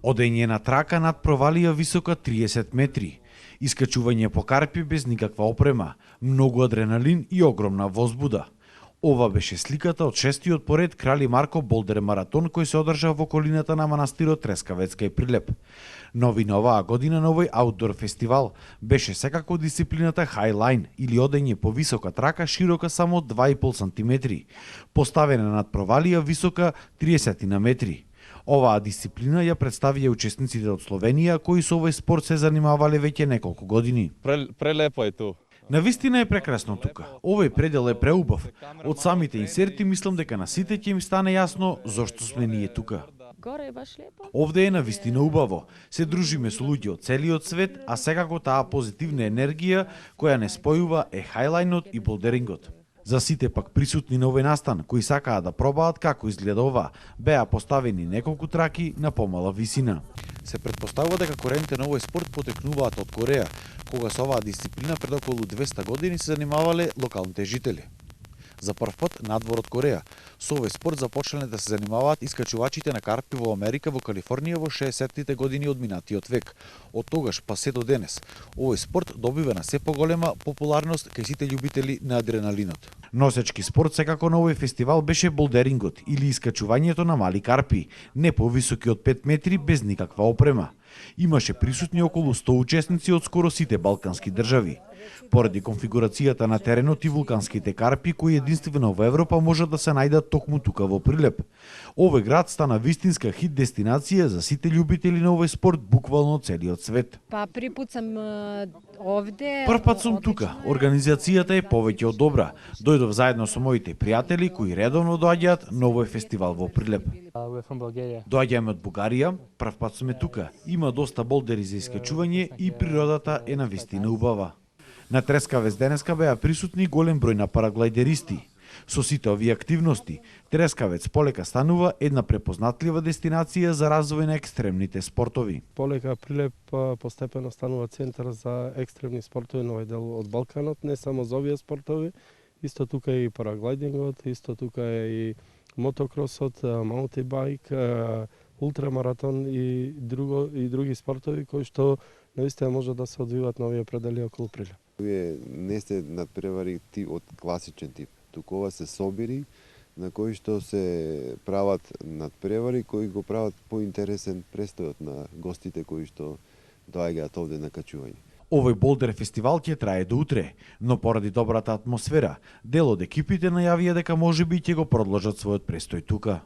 Одење на трака над провалија висока 30 метри. Искачување по карпи без никаква опрема, многу адреналин и огромна возбуда. Ова беше сликата од шестиот поред Крали Марко Болдер маратон кој се одржа во околината на манастирот Трескавец кај Прилеп. Новина оваа година на овој аутдор фестивал беше секако дисциплината Highline или одење по висока трака широка само 2,5 сантиметри, поставена над провалија висока 30 на метри. Оваа дисциплина ја представија учесниците од Словенија кои со овој спорт се занимавале веќе неколку години. Прелепо е ту. Навистина е прекрасно тука. Овој предел е преубав. Од самите инсерти мислам дека на сите ќе им стане јасно зошто сме ние тука. Овде е навистина убаво. Се дружиме со луѓе од целиот свет, а секако таа позитивна енергија која не спојува е хајлајнот и болдерингот. За сите пак присутни на овој настан, кои сакаат да пробаат како изгледа ова, беа поставени неколку траки на помала висина. Се претпоставува дека корените на овој спорт потекнуваат од Кореја, кога со оваа дисциплина пред околу 200 години се занимавале локалните жители. За прв пат надвор од Кореја, со овој спорт започнале да се занимаваат искачувачите на карпи во Америка, во Калифорнија во 60-тите години од минатиот век. Од тогаш па се до денес, овој спорт добива на се поголема популарност кај сите љубители на адреналинот. Носечки спорт секако на овој фестивал беше болдерингот или искачувањето на мали карпи, не повисоки од 5 метри без никаква опрема. Имаше присутни околу 100 учесници од скоро сите балкански држави. Поради конфигурацијата на теренот и вулканските карпи кои единствено во Европа можат да се најдат токму тука во Прилеп. Овој град стана вистинска хит дестинација за сите љубители на овој спорт буквално целиот свет. Па први пат сум овде. Прв пат сум тука. Организацијата е повеќе од добра. Дојдов заедно со моите пријатели кои редовно доаѓаат на овој фестивал во Прилеп. Доаѓаме од Бугарија, прв пат сме тука. Има доста болдери за искачување и природата е навистина убава. На Трескавец денеска беа присутни голем број на параглајдеристи. Со сите овие активности, Трескавец полека станува една препознатлива дестинација за развој на екстремните спортови. Полека Прилеп постепено станува центар за екстремни спортови на овој дел од Балканот, не само за овие спортови, исто тука е и параглајдингот, исто тука е и мотокросот, маунтинбајк, ултрамаратон и други спортови кои што наистина може да се одвиваат на овие предели околу Прилеп. Овие не се надпревари од класичен тип, туку ова се собири на кои што се прават надпревари кои го прават поинтересен престојот на гостите кои што доаѓаат овде на качување. Овој болдер фестивал ќе трае до утре, но поради добрата атмосфера, дел од екипите најавија дека можеби ќе го продолжат својот престој тука.